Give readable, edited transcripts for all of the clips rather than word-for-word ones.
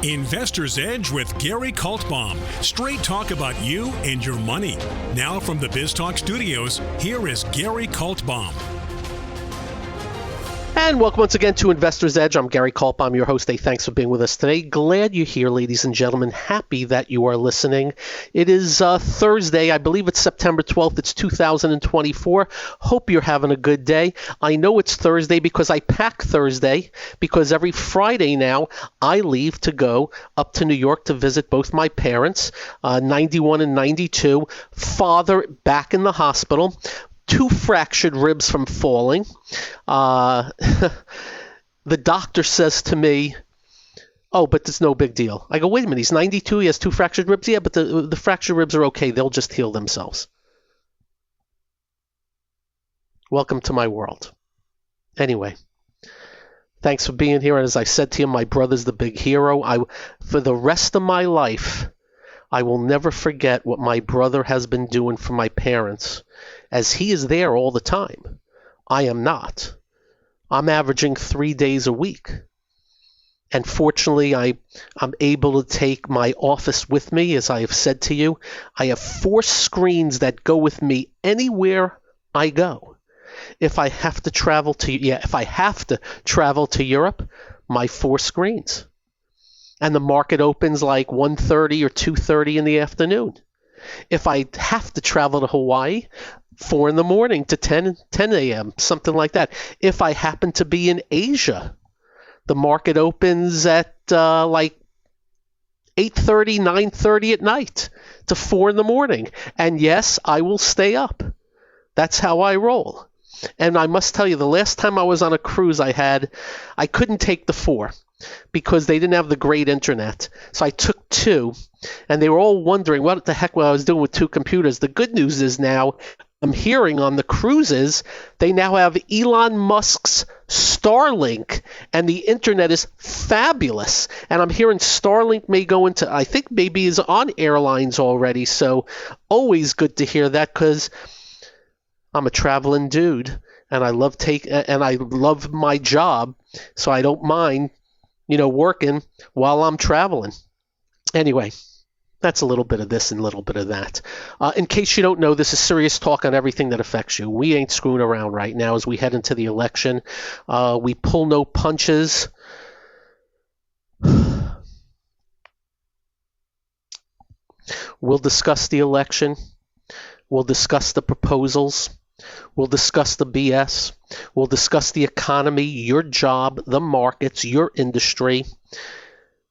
Investor's Edge with Gary Kaltbaum. Straight talk about you and your money. Now from the BizTalk studios, here is Gary Kaltbaum. And welcome once again to Investor's Edge. I'm Gary Kaltbaum, your host. Hey, thanks for being with us today. Glad you're here, ladies and gentlemen. Happy that you are listening. It is Thursday. I believe it's September 12th. It's 2024. Hope you're having a good day. I know it's Thursday because I pack Thursday, because every Friday now I leave to go up to New York to visit both my parents, 91 and 92. Father back in the hospital. 2 fractured ribs from falling. The doctor says to me, oh, but it's no big deal. I go, wait a minute, he's 92, he has 2 fractured ribs? Yeah, but the fractured ribs are okay. They'll just heal themselves. Welcome to my world. Anyway, thanks for being here. And as I said to you, my brother's the big hero. For the rest of my life, I will never forget what my brother has been doing for my parents, as he is there all the time. I am not. I'm averaging 3 days a week. And fortunately, I'm able to take my office with me, as I have said to you. I have 4 screens that go with me anywhere I go. If I have to travel to Europe, my 4 screens. And the market opens like 1:30 or 2:30 in the afternoon. If I have to travel to Hawaii, 4 in the morning to 10 a.m., something like that. If I happen to be in Asia, the market opens at like 8:30, 9:30 at night to 4 in the morning. And yes, I will stay up. That's how I roll. And I must tell you, the last time I was on a cruise I couldn't take the 4. Because they didn't have the great internet. So I took 2, and they were all wondering what the heck I was doing with 2 computers. The good news is now I'm hearing on the cruises, they now have Elon Musk's Starlink, and the internet is fabulous. And I'm hearing Starlink may go into, I think maybe is on airlines already. So always good to hear that, because I'm a traveling dude, and I love my job, so I don't mind working while I'm traveling. Anyway, that's a little bit of this and a little bit of that. In case you don't know, this is serious talk on everything that affects you. We ain't screwing around right now as we head into the election. We pull no punches. We'll discuss the election. We'll discuss the proposals. We'll discuss the BS. We'll discuss the economy, your job, the markets, your industry,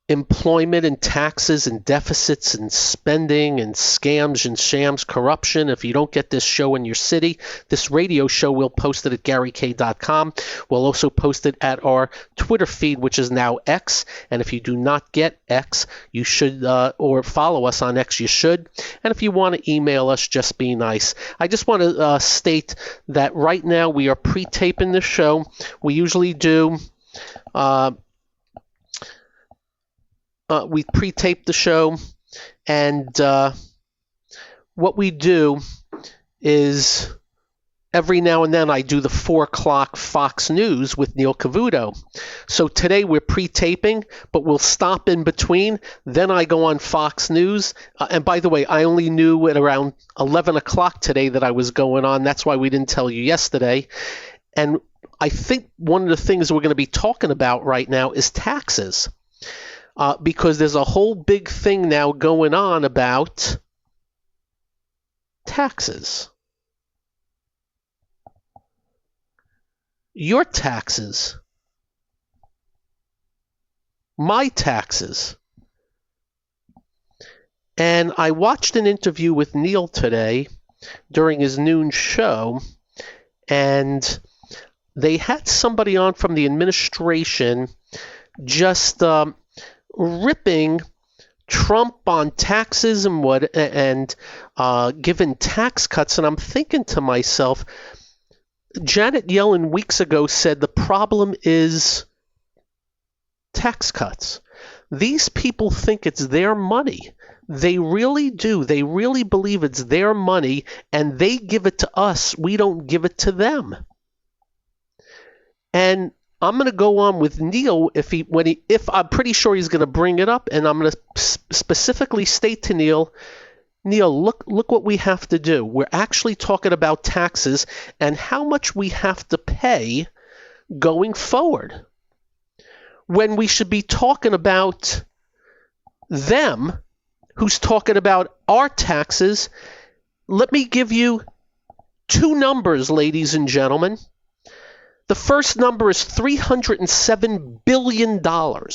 employment and taxes and deficits and spending and scams and shams, corruption. If you don't get this show in your city, this radio show, we'll post it at GaryK.com. We'll also post it at our Twitter feed, which is now X. And if you do not get X, you should, or follow us on X, you should. And if you want to email us, just be nice. I just want to state that right now we are pre-taping this show. We usually do... we pre-tape the show, and what we do is every now and then I do the 4 o'clock Fox News with Neil Cavuto. So today we're pre-taping, but we'll stop in between. Then I go on Fox News. And by the way, I only knew at around 11 o'clock today that I was going on. That's why we didn't tell you yesterday. And I think one of the things we're going to be talking about right now is taxes. Because there's a whole big thing now going on about taxes. Your taxes. My taxes. And I watched an interview with Neil today during his noon show, and they had somebody on from the administration just ripping Trump on taxes and giving tax cuts. And I'm thinking to myself, Janet Yellen weeks ago said the problem is tax cuts. These people think it's their money. They really do. They really believe it's their money, and they give it to us. We don't give it to them. And I'm going to go on with Neil if I'm pretty sure he's going to bring it up, and I'm going to specifically state to Neil, look what we have to do. We're actually talking about taxes and how much we have to pay going forward, when we should be talking about them, who's talking about our taxes. Let me give you two numbers, ladies and gentlemen. The first number is $307 billion. Do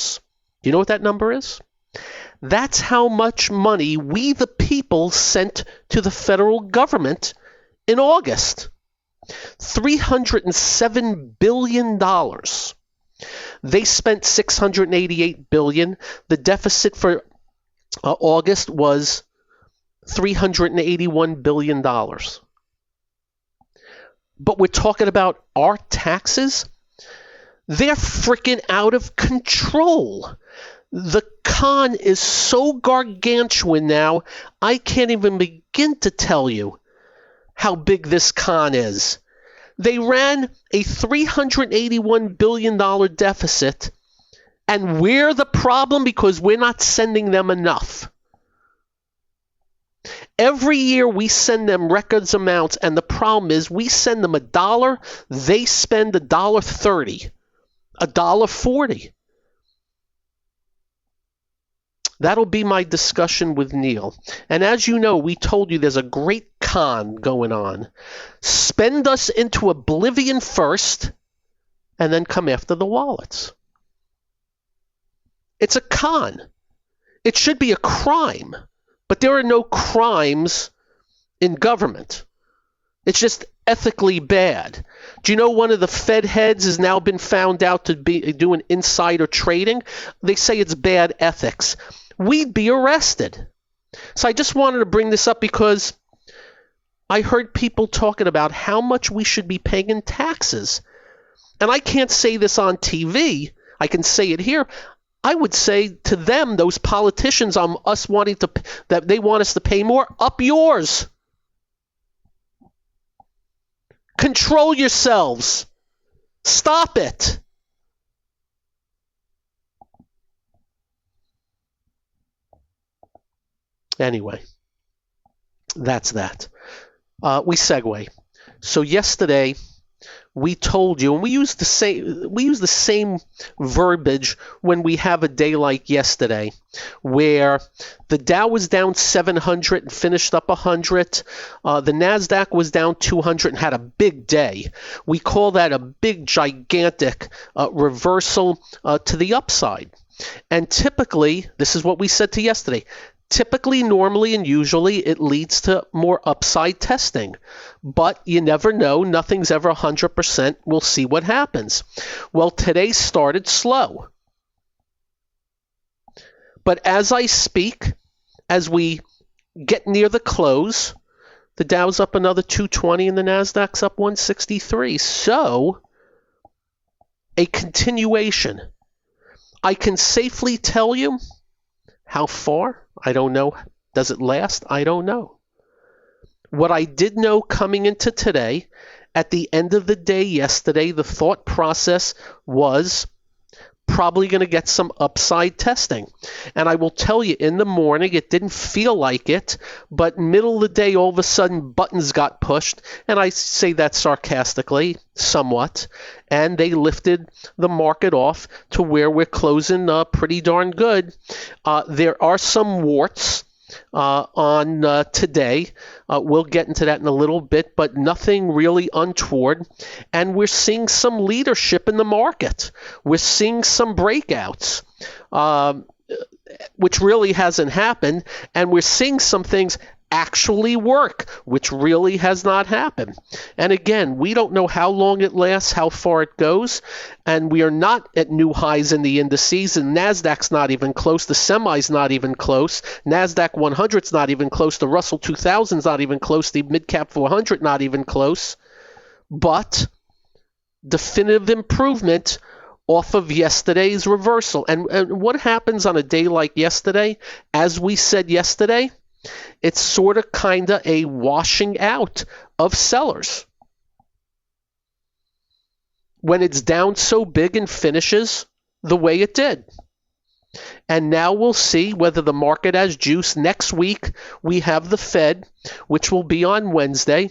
you know what that number is? That's how much money we, the people, sent to the federal government in August. $307 billion. They spent $688 billion. The deficit for August was $381 billion. But we're talking about our taxes? They're freaking out of control. The con is so gargantuan now, I can't even begin to tell you how big this con is. They ran a $381 billion deficit, and we're the problem because we're not sending them enough. Every year we send them records amounts, and the problem is we send them $1, they spend $1.30, $1.40. That'll be my discussion with Neil. And as you know, we told you there's a great con going on. Spend us into oblivion first, and then come after the wallets. It's a con. It should be a crime. But there are no crimes in government. It's just ethically bad. Do you know one of the Fed heads has now been found out to be doing insider trading? They say it's bad ethics. We'd be arrested. So I just wanted to bring this up because I heard people talking about how much we should be paying in taxes. And I can't say this on TV. I can say it here. I would say to them, those politicians on us wanting to, that they want us to pay more, up yours. Control yourselves. Stop it. Anyway, that's that. We segue. So yesterday, we told you, and we use the same verbiage when we have a day like yesterday, where the Dow was down 700 and finished up 100. The Nasdaq was down 200 and had a big day. We call that a big, gigantic reversal to the upside. And typically, this is what we said to yesterday. Typically, normally, and usually it leads to more upside testing. But you never know. Nothing's ever 100%. We'll see what happens. Well, today started slow. But as I speak, as we get near the close, the Dow's up another 220 and the Nasdaq's up 163. So, a continuation. I can safely tell you how far. I don't know. Does it last? I don't know. What I did know coming into today, at the end of the day yesterday, the thought process was probably going to get some upside testing. And I will tell you, in the morning, it didn't feel like it, but middle of the day, all of a sudden, buttons got pushed, and I say that sarcastically, somewhat, and they lifted the market off to where we're closing pretty darn good. There are some warts on today. We'll get into that in a little bit, but nothing really untoward. And we're seeing some leadership in the market. We're seeing some breakouts, which really hasn't happened. And we're seeing some things actually work, which really has not happened. And again, we don't know how long it lasts, how far it goes, and we are not at new highs in the indices, and NASDAQ's not even close, the semi's not even close, NASDAQ 100's not even close, the Russell 2000's not even close, the Midcap 400 not even close, but definitive improvement off of yesterday's reversal. And what happens on a day like yesterday, as we said yesterday, it's sort of kind of a washing out of sellers. when it's down so big and finishes the way it did. And now we'll see whether the market has juice. Next week, we have the Fed, which will be on Wednesday.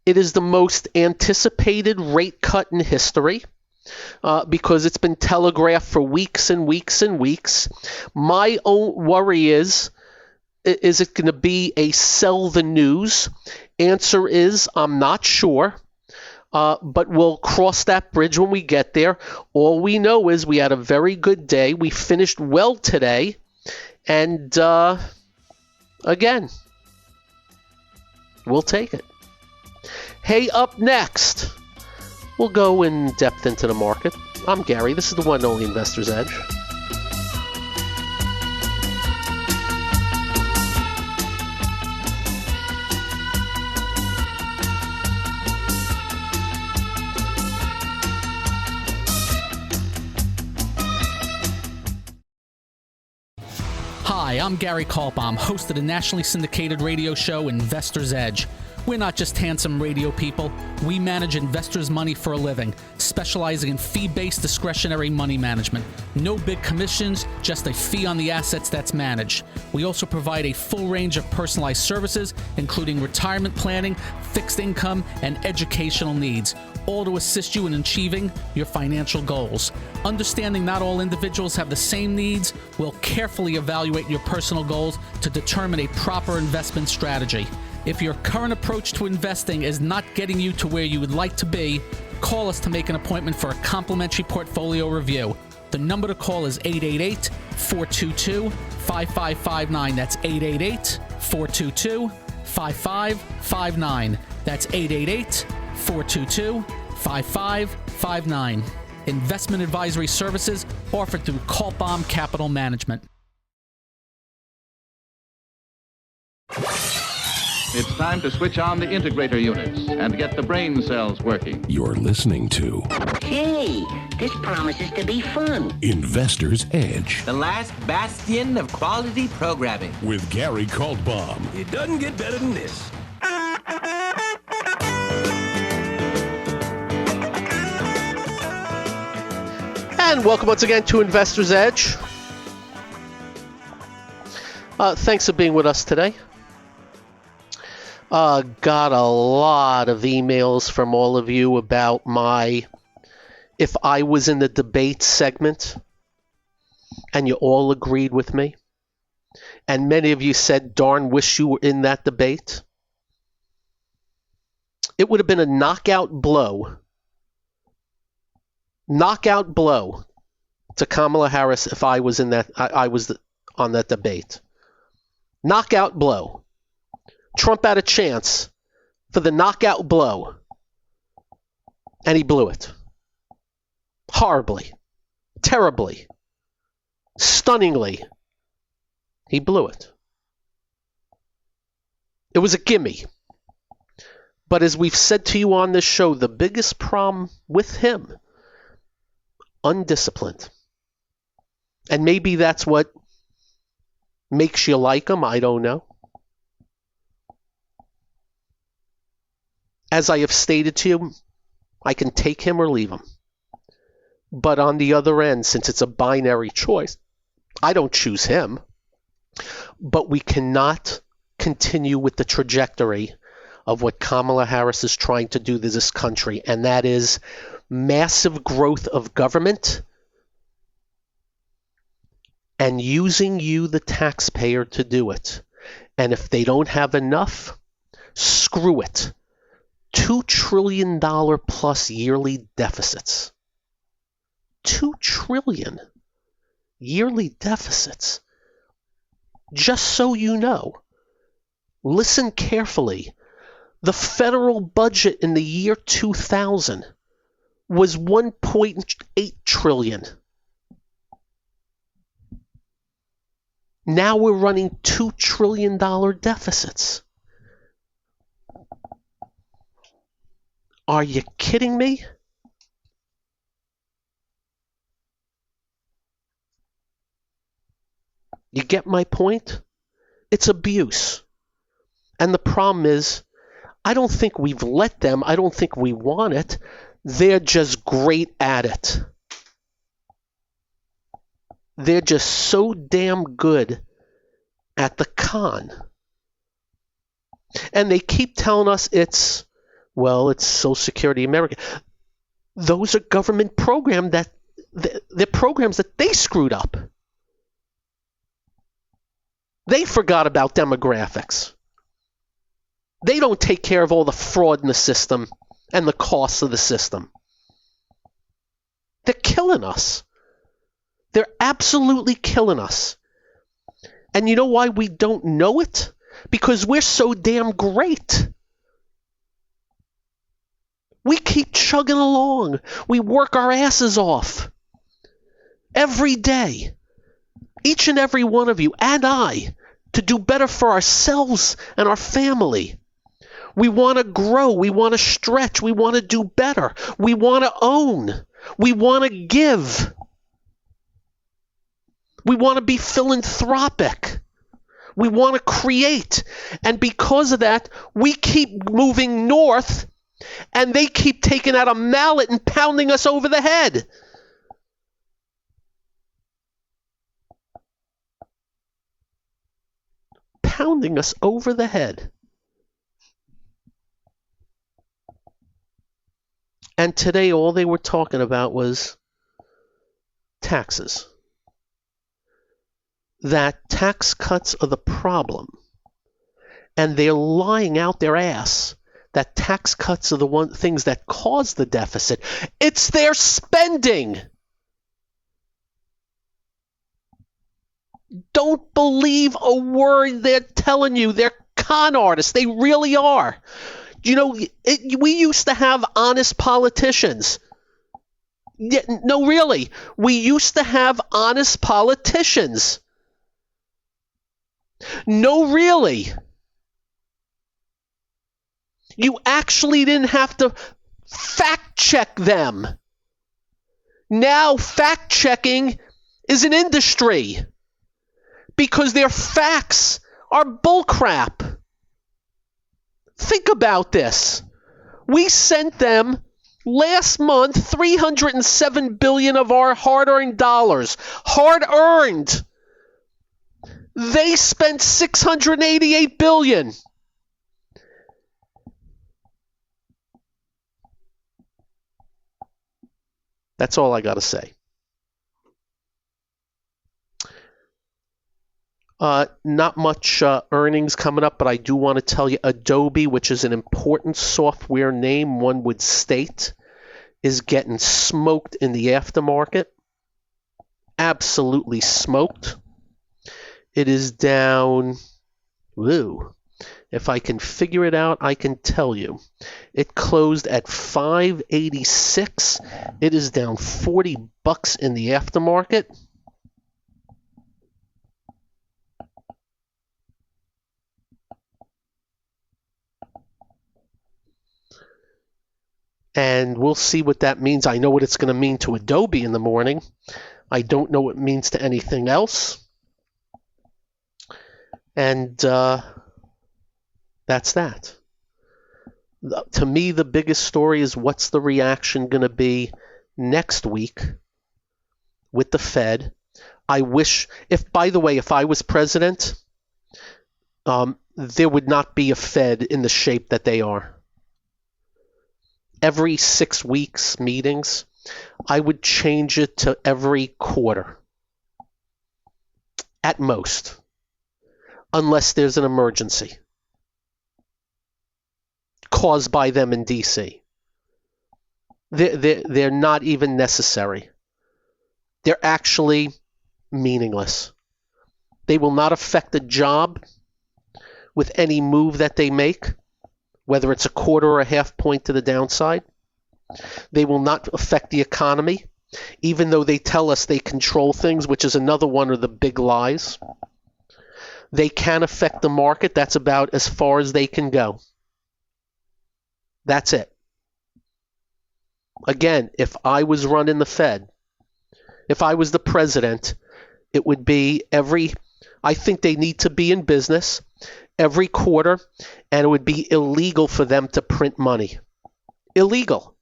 It is the most anticipated rate cut in history because it's been telegraphed for weeks and weeks and weeks. My own worry is it going to be a sell the news? Answer is, I'm not sure. But we'll cross that bridge when we get there. All we know is we had a very good day. We finished well today. And again, we'll take it. Hey, up next, we'll go in depth into the market. I'm Gary. This is the one and only Investor's Edge. Hi, I'm Gary Kaltbaum, host of the nationally syndicated radio show Investor's Edge. We're not just handsome radio people. We manage investors' money for a living, specializing in fee-based discretionary money management. No big commissions, just a fee on the assets that's managed. We also provide a full range of personalized services, including retirement planning, fixed income, and educational needs, all to assist you in achieving your financial goals. Understanding not all individuals have the same needs, we'll carefully evaluate your personal goals to determine a proper investment strategy. If your current approach to investing is not getting you to where you would like to be, call us to make an appointment for a complimentary portfolio review. The number to call is 888-422-5559. That's 888-422-5559. That's 888-422-5559. Investment advisory services offered through Kaltbaum Capital Management. It's time to switch on the integrator units and get the brain cells working. You're listening to Hey, this promises to be fun. Investor's Edge The last bastion of quality programming. with Gary Kaltbaum. It doesn't get better than this. And welcome once again to Investor's Edge. Thanks for being with us today. Got a lot of emails from all of you about my if I was in the debate segment, and you all agreed with me. And many of you said, darn, wish you were in that debate. It would have been a knockout blow to Kamala Harris if I was in that. I was on that debate. Knockout blow. Trump had a chance for the knockout blow, and he blew it. Horribly, terribly, stunningly, he blew it. It was a gimme. But as we've said to you on this show, the biggest problem with him, undisciplined. And maybe that's what makes you like him, I don't know. As I have stated to you, I can take him or leave him. But on the other end, since it's a binary choice, I don't choose him. But we cannot continue with the trajectory of what Kamala Harris is trying to do to this country, and that is massive growth of government and using you, the taxpayer, to do it. And if they don't have enough, screw it. $2 trillion plus yearly deficits. $2 trillion yearly deficits. Just so you know, listen carefully. The federal budget in the year 2000 was $1.8 trillion. Now we're running $2 trillion deficits. Are you kidding me? You get my point? It's abuse. And the problem is, I don't think we've let them. I don't think we want it. They're just great at it. They're just so damn good at the con. And they keep telling us it's Social Security America. Those are government programs they're programs that they screwed up. They forgot about demographics. They don't take care of all the fraud in the system and the costs of the system. They're killing us. They're absolutely killing us. And you know why we don't know it? Because we're so damn great. We keep chugging along. We work our asses off. Every day. Each and every one of you and I, to do better for ourselves and our family. We want to grow. We want to stretch. We want to do better. We want to own. We want to give. We want to be philanthropic. We want to create. And because of that, we keep moving north, and they keep taking out a mallet and pounding us over the head. Pounding us over the head. And today all they were talking about was taxes. That tax cuts are the problem. And they're lying out their ass that tax cuts are the things that cause the deficit. It's their spending. Don't believe a word they're telling you. They're con artists. They really are. You know, we used to have honest politicians. Yeah, no, really. We used to have honest politicians. No, really. You actually didn't have to fact check them. Now fact checking is an industry because their facts are bullcrap. Think about this. We sent them last month $307 billion of our hard-earned dollars. Hard-earned. They spent $688 billion. That's all I got to say. Not much earnings coming up, but I do want to tell you Adobe, which is an important software name, one would state, is getting smoked in the aftermarket. Absolutely smoked. It is down, if I can figure it out, I can tell you. It closed at $586. It is down $40 in the aftermarket. And we'll see what that means. I know what it's going to mean to Adobe in the morning. I don't know what it means to anything else. And that's that. To me, the biggest story is what's the reaction going to be next week with the Fed. I wish, if I was president, there would not be a Fed in the shape that they are. Every 6 weeks meetings, I would change it to every quarter. At most. Unless there's an emergency caused by them in D.C. They're not even necessary. They're actually meaningless. They will not affect the job with any move that they make, whether it's a quarter or a half point to the downside. They will not affect the economy, even though they tell us they control things, which is another one of the big lies. They can affect the market. That's about as far as they can go. That's it. Again, if I was running the Fed, if I was the president, it would be I think they need to be in business every quarter, and it would be illegal for them to print money. Illegal.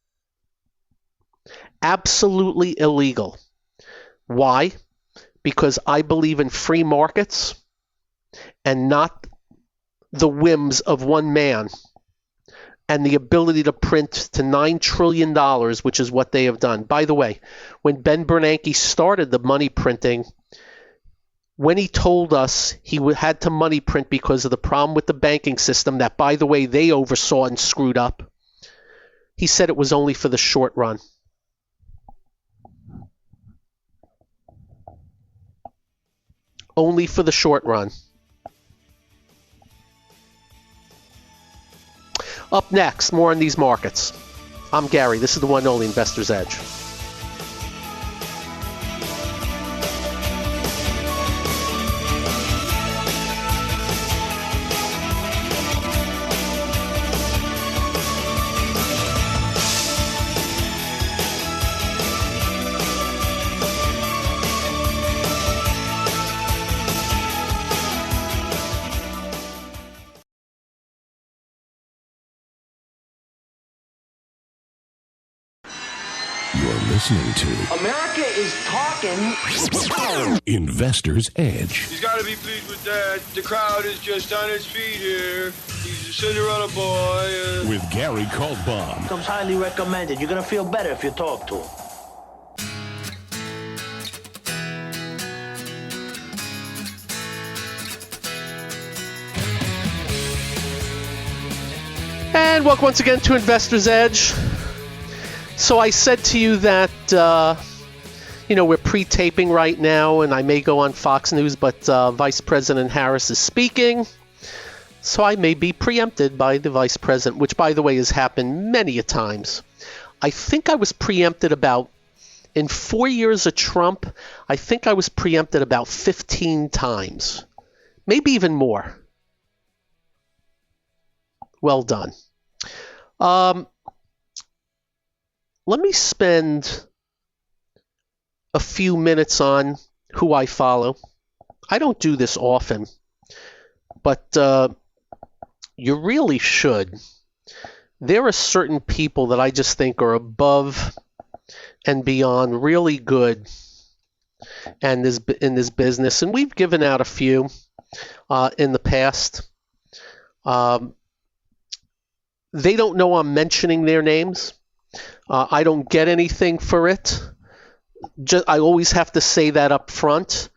Absolutely illegal. Why? Because I believe in free markets and not the whims of one man and the ability to print to $9 trillion, which is what they have done. By the way, when Ben Bernanke started the money printing, when he told us he had to money print because of the problem with the banking system that, by the way, they oversaw and screwed up, he said it was only for the short run. Only for the short run. Up next, more on these markets. I'm Gary. This is the one and only Investor's Edge. Listening to America is talking. Investor's Edge. He's got to be pleased with that. The crowd is just on its feet here. He's a Cinderella boy. With Gary Kaltbaum. Comes highly recommended. You're going to feel better if you talk to him. And welcome once again to Investor's Edge. So I said to you that, we're pre-taping right now, and I may go on Fox News, but Vice President Harris is speaking. So I may be preempted by the Vice President, which, by the way, has happened many a times. I think I was preempted in 4 years of Trump, I think I was preempted about 15 times. Maybe even more. Well done. Let me spend a few minutes on who I follow. I don't do this often, but you really should. There are certain people that I just think are above and beyond really good and in this business, and we've given out a few in the past. They don't know I'm mentioning their names. I don't get anything for it. I always have to say that up front.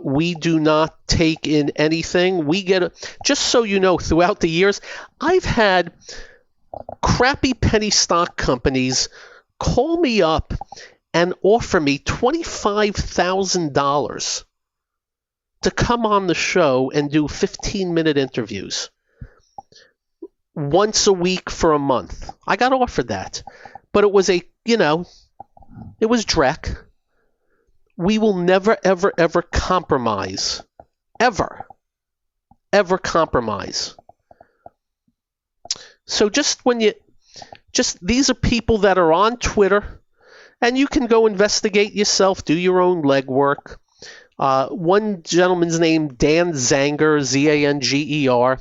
We do not take in anything. We get just so you know, throughout the years, I've had crappy penny stock companies call me up and offer me $25,000 to come on the show and do 15-minute interviews once a week for a month. I got offered that. But it was it was dreck. We will never, ever, ever compromise. Ever compromise. So these are people that are on Twitter, and you can go investigate yourself, do your own legwork. One gentleman's named Dan Zanger, Zanger.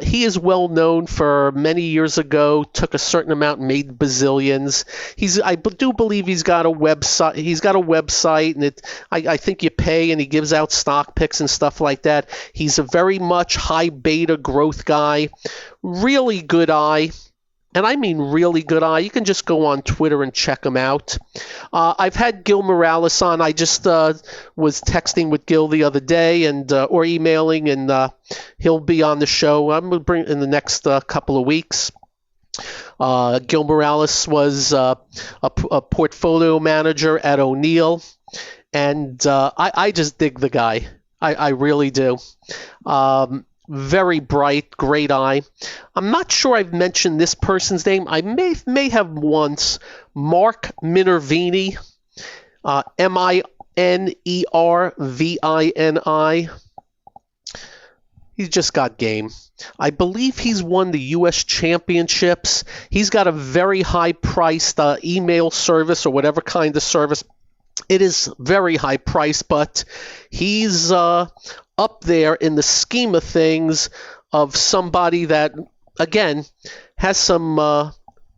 He is well known for many years ago, took a certain amount and made bazillions. I do believe he's got a website. He's got a website, and I think you pay, and he gives out stock picks and stuff like that. He's a very much high beta growth guy, really good eye. And I mean really good eye. You can just go on Twitter and check him out. I've had Gil Morales on. I just was texting with Gil the other day or emailing, and he'll be on the show. I'm going to bring in the next couple of weeks. Gil Morales was a portfolio manager at O'Neill, and I just dig the guy. I really do. Very bright, great eye. I'm not sure I've mentioned this person's name. I may have once. Mark Minervini, Minervini. He's just got game. I believe he's won the U.S. championships. He's got a very high-priced email service or whatever kind of service. It is very high price, but he's up there in the scheme of things of somebody that, again, has some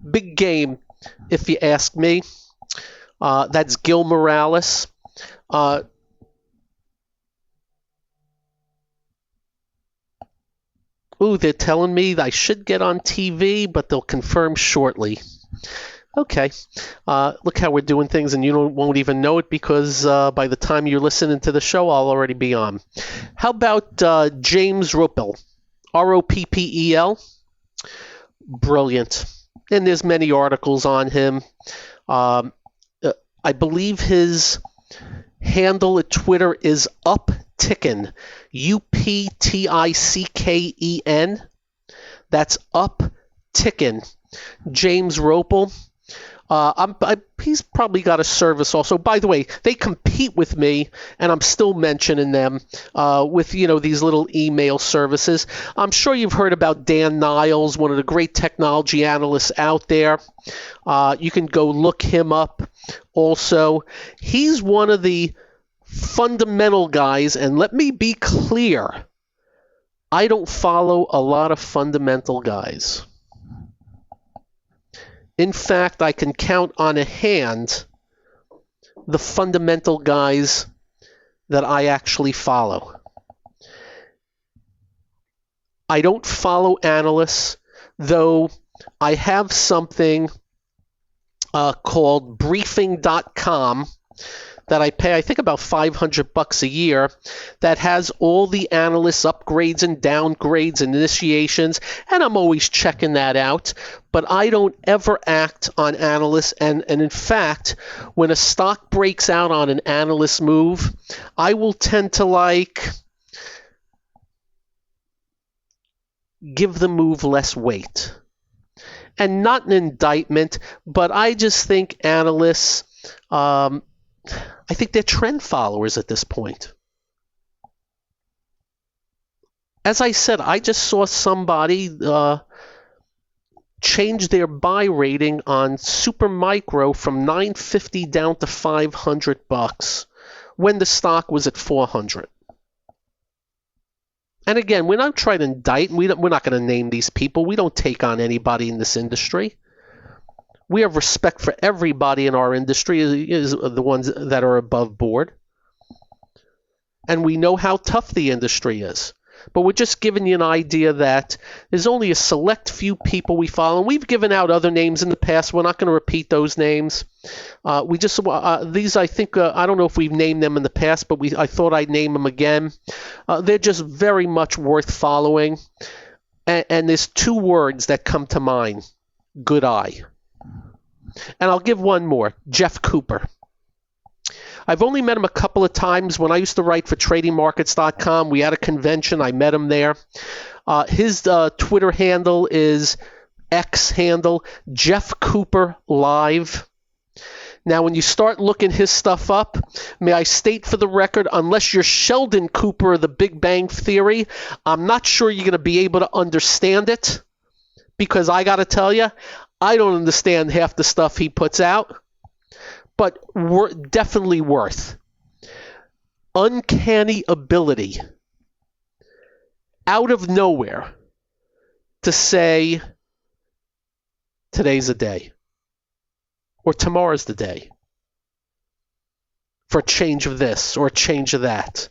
big game, if you ask me. That's Gil Morales. They're telling me I should get on TV, but they'll confirm shortly. Okay. Look how we're doing things, and you won't even know it because by the time you're listening to the show, I'll already be on. How about James Ruppel? Roppel? Brilliant. And there's many articles on him. I believe his handle at Twitter is Upticken. Upticken. That's Upticken. James Ruppel. He's probably got a service also. By the way, they compete with me, and I'm still mentioning them with these little email services. I'm sure you've heard about Dan Niles, one of the great technology analysts out there. You can go look him up also. He's one of the fundamental guys, and let me be clear, I don't follow a lot of fundamental guys. In fact, I can count on a hand the fundamental guys that I actually follow. I don't follow analysts, though I have something called briefing.com that I pay, I think, about $500 a year, that has all the analysts' upgrades and downgrades and initiations, and I'm always checking that out. But I don't ever act on analysts, and in fact, when a stock breaks out on an analyst move, I will tend to give the move less weight. And not an indictment, but I just think analysts, I think they're trend followers at this point. As I said, I just saw somebody change their buy rating on Supermicro from $950 down to $500 when the stock was at $400. And again, we're not trying to indict. We're not going to name these people. We don't take on anybody in this industry. We have respect for everybody in our industry, is the ones that are above board. And we know how tough the industry is. But we're just giving you an idea that there's only a select few people we follow. And we've given out other names in the past. We're not going to repeat those names. These, I think, I don't know if we've named them in the past, but I thought I'd name them again. They're just very much worth following. And there's two words that come to mind. Good eye. And I'll give one more, Jeff Cooper. I've only met him a couple of times. When I used to write for TradingMarkets.com, we had a convention. I met him there. His Twitter handle is X handle, Jeff Cooper Live. Now, when you start looking his stuff up, may I state for the record, unless you're Sheldon Cooper of the Big Bang Theory, I'm not sure you're going to be able to understand it, because I got to tell you, I don't understand half the stuff he puts out, but definitely worth. Uncanny ability, out of nowhere, to say, today's the day, or tomorrow's the day, for a change of this or a change of that.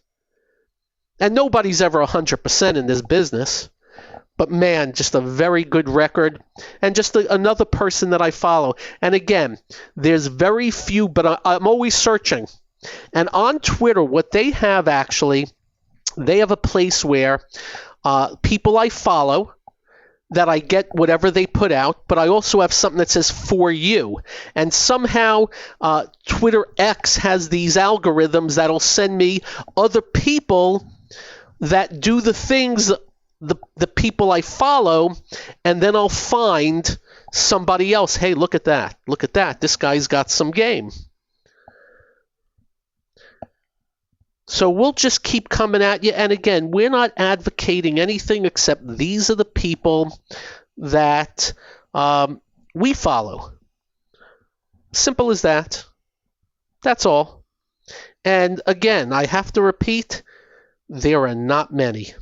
And nobody's ever 100% in this business. But man, just a very good record, and just another person that I follow. And again, there's very few, but I'm always searching. And on Twitter, what they have actually, they have a place where people I follow, that I get whatever they put out, but I also have something that says for you. And somehow Twitter X has these algorithms that'll send me other people that do the things the people I follow, and then I'll find somebody else. Hey, look at that. Look at that. This guy's got some game. So we'll just keep coming at you. And again, we're not advocating anything except these are the people that we follow. Simple as that. That's all. And again, I have to repeat, there are not many.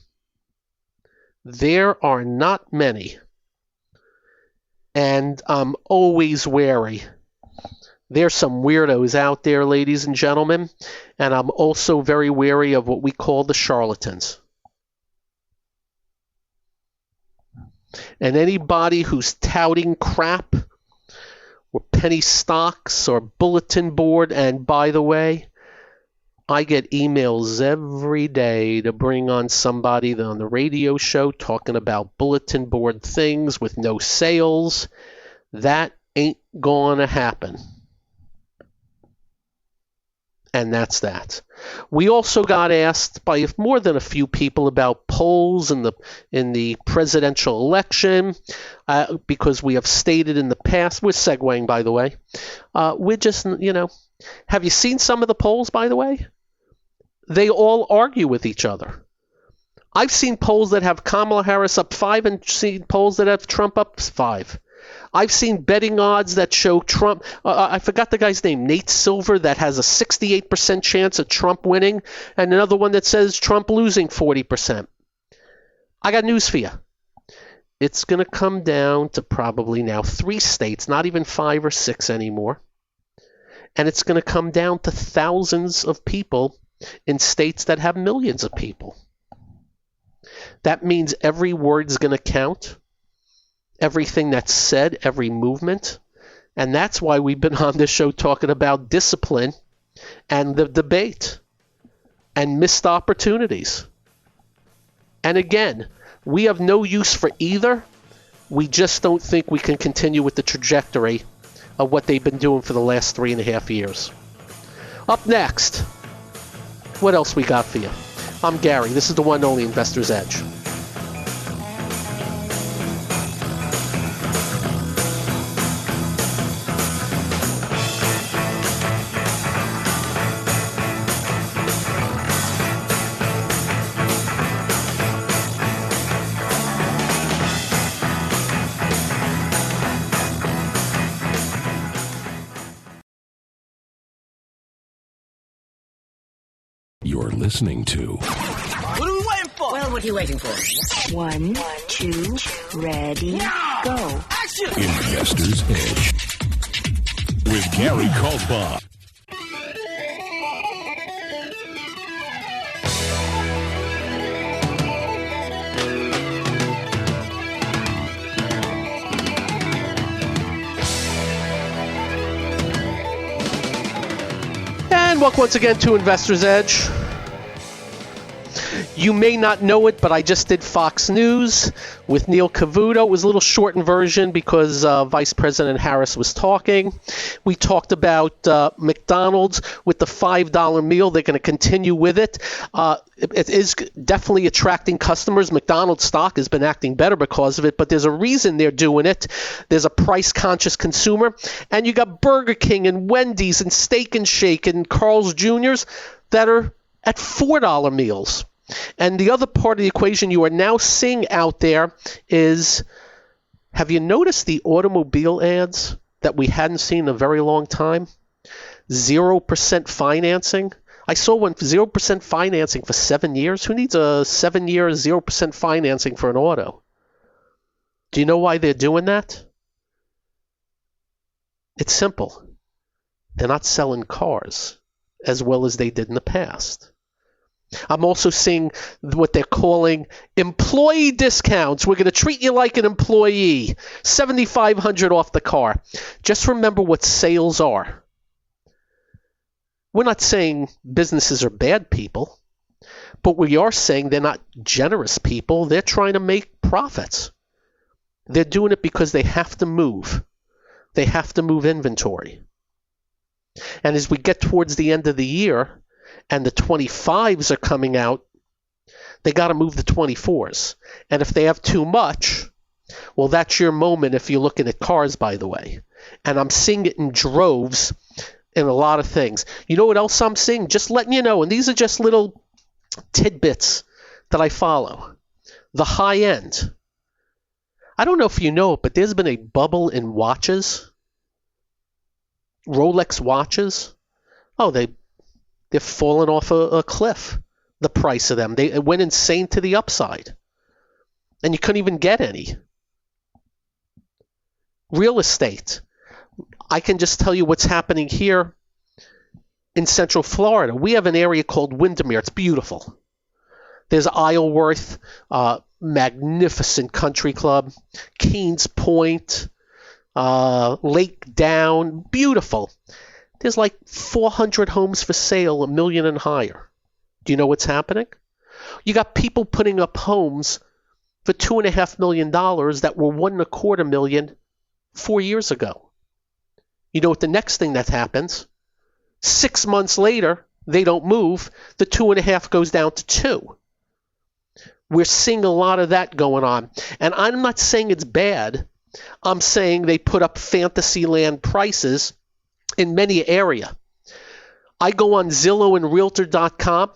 There are not many. And I'm always wary There's some weirdos out there, ladies and gentlemen, and I'm also very wary of what we call the charlatans. And anybody who's touting crap or penny stocks or bulletin board, and by the way, I get emails every day to bring on somebody on the radio show talking about bulletin board things with no sales. That ain't gonna happen. And that's that. We also got asked by more than a few people about polls in the presidential election, because we have stated in the past, we're segueing, by the way, we're just, have you seen some of the polls, by the way? They all argue with each other. I've seen polls that have Kamala Harris up 5 and seen polls that have Trump up 5. I've seen betting odds that show Trump. I forgot the guy's name, Nate Silver, that has a 68% chance of Trump winning, and another one that says Trump losing 40%. I got news for you. It's going to come down to probably now 3 states, not even 5 or 6 anymore. And it's going to come down to thousands of people in states that have millions of people. That means every word's going to count. Everything that's said, every movement. And that's why we've been on this show talking about discipline and the debate and missed opportunities. And again, we have no use for either. We just don't think we can continue with the trajectory of what they've been doing for the last 3.5 years. Up next, what else we got for you? I'm Gary. This is the one and only Investor's Edge. You're listening to... What are we waiting for? Well, what are you waiting for? 1, 2, ready, go. Action! Investor's Edge with Gary Kaltbaum. And welcome once again to Investor's Edge. You may not know it, but I just did Fox News with Neil Cavuto. It was a little shortened version because Vice President Harris was talking. We talked about McDonald's with the $5 meal. They're going to continue with it. It is definitely attracting customers. McDonald's stock has been acting better because of it, but there's a reason they're doing it. There's a price-conscious consumer. And you got Burger King and Wendy's and Steak and Shake and Carl's Jr.'s that are at $4 meals. And the other part of the equation you are now seeing out there is, have you noticed the automobile ads that we hadn't seen in a very long time? 0% financing. I saw one for 0% financing for 7 years. Who needs a 7-year 0% financing for an auto? Do you know why they're doing that? It's simple. They're not selling cars as well as they did in the past. I'm also seeing what they're calling employee discounts. We're going to treat you like an employee. $7,500 off the car. Just remember what sales are. We're not saying businesses are bad people, but we are saying they're not generous people. They're trying to make profits. They're doing it because they have to move. They have to move inventory. And as we get towards the end of the year, and the 25s are coming out, they got to move the 24s. And if they have too much, well, that's your moment if you're looking at cars, by the way. And I'm seeing it in droves in a lot of things. You know what else I'm seeing? Just letting you know, and these are just little tidbits that I follow. The high end. I don't know if you know it, but there's been a bubble in watches. Rolex watches. Oh, they're falling off a cliff, the price of them. It went insane to the upside. And you couldn't even get any. Real estate. I can just tell you what's happening here in Central Florida. We have an area called Windermere. It's beautiful. There's Isleworth, magnificent country club, Keens Point, Lake Down, beautiful. There's like 400 homes for sale, $1 million and higher. Do you know what's happening? You got people putting up homes for $2.5 million that were $1.25 million 4 years ago. You know what the next thing that happens? 6 months later, they don't move. The 2.5 goes down to 2. We're seeing a lot of that going on. And I'm not saying it's bad. I'm saying they put up fantasy land prices in many areas. I go on Zillow and Realtor.com.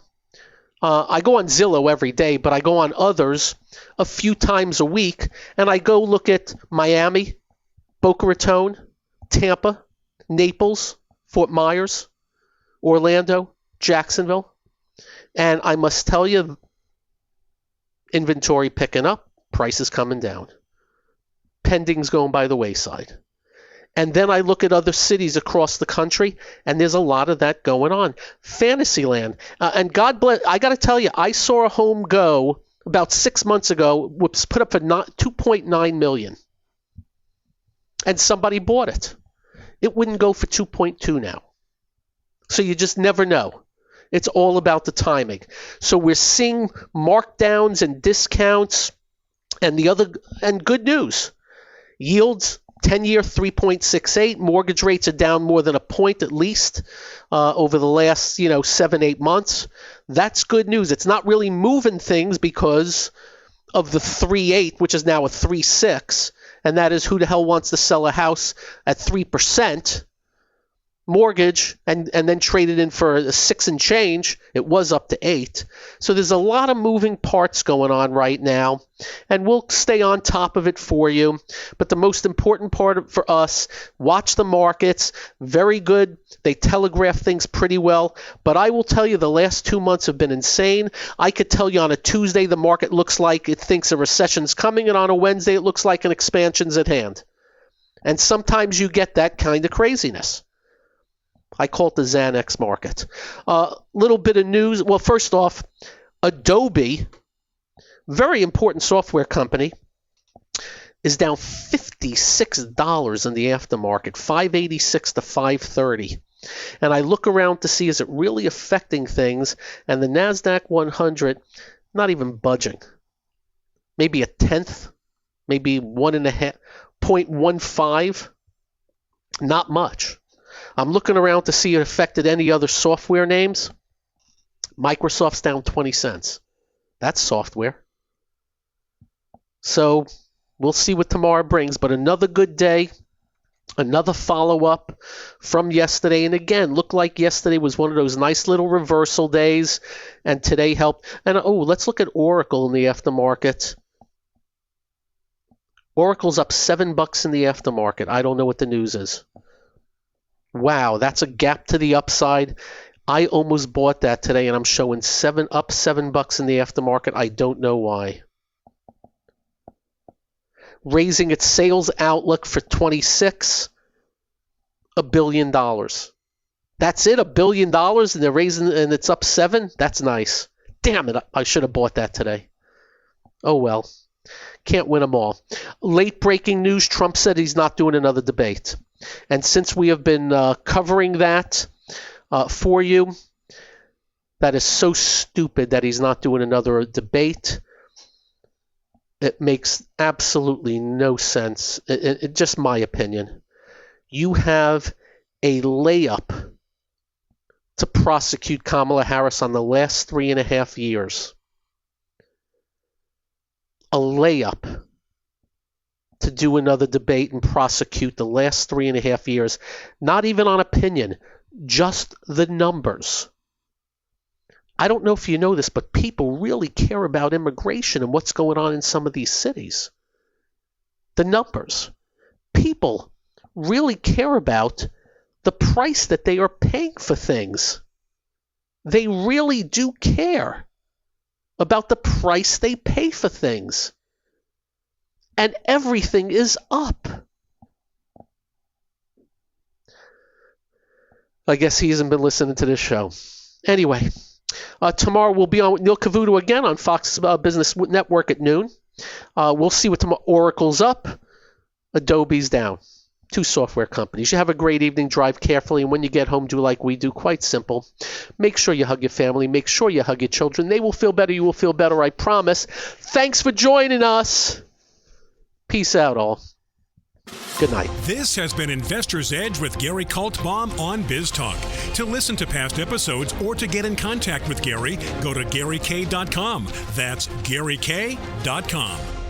I go on Zillow every day, but I go on others a few times a week, and I go look at Miami, Boca Raton, Tampa, Naples, Fort Myers, Orlando, Jacksonville. And I must tell you, inventory picking up, prices coming down. Pending's going by the wayside. And then I look at other cities across the country, and there's a lot of that going on. Fantasyland. And God bless, I got to tell you, I saw a home go about 6 months ago, was put up for $2.9 million. And somebody bought it. It wouldn't go for 2.2 now. So you just never know. It's all about the timing. So we're seeing markdowns and discounts, and good news. Yields 10-year 3.68. Mortgage rates are down more than a point at least over the last 7-8 months. That's good news. It's not really moving things because of the 3.8, which is now a 3.6, and that is who the hell wants to sell a house at 3% mortgage and then trade it in for a 6 and change. It was up to 8. So there's a lot of moving parts going on right now, and we'll stay on top of it for you. But the most important part for us, watch the markets. Very good. They telegraph things pretty well. But I will tell you, the last 2 months have been insane. I could tell you on a Tuesday the market looks like it thinks a recession's coming, and on a Wednesday it looks like an expansion's at hand. And sometimes you get that kind of craziness. I call it the Xanax market. Little bit of news. Well, first off, Adobe, very important software company, is down $56 in the aftermarket, $586 to $530. And I look around to see, is it really affecting things? And the NASDAQ 100, not even budging. Maybe a tenth, maybe 0.15. Not much. I'm looking around to see if it affected any other software names. Microsoft's down 20 cents. That's software. So we'll see what tomorrow brings. But another good day, another follow-up from yesterday. And again, looked like yesterday was one of those nice little reversal days, and today helped. And let's look at Oracle in the aftermarket. Oracle's up $7 in the aftermarket. I don't know what the news is. Wow, that's a gap to the upside. I almost bought that today, and I'm showing up $7 in the aftermarket. I don't know why. Raising its sales outlook for 26, $1 billion. That's it, $1 billion, and they're raising, and it's up 7. That's nice. Damn it, I should have bought that today. Oh well, can't win them all. Late breaking news: Trump said he's not doing another debate. And since we have been covering that for you, that is so stupid that he's not doing another debate. It makes absolutely no sense. It just my opinion. You have a layup to prosecute Kamala Harris on the last 3.5 years. A layup to do another debate and prosecute the last 3.5 years. Not even on opinion, just the numbers. I don't know if you know this, but people really care about immigration and what's going on in some of these cities. The numbers. People really care about the price that they are paying for things. They really do care about the price they pay for things. And everything is up. I guess he hasn't been listening to this show. Anyway, tomorrow we'll be on with Neil Cavuto again on Fox Business Network at noon. We'll see what tomorrow. Oracle's up, Adobe's down. 2 software companies. You have a great evening. Drive carefully, and when you get home, do like we do. Quite simple. Make sure you hug your family. Make sure you hug your children. They will feel better. You will feel better. I promise. Thanks for joining us. Peace out, all. Good night. This has been Investor's Edge with Gary Kaltbaum on BizTalk. To listen to past episodes or to get in contact with Gary, go to GaryK.com. That's GaryK.com.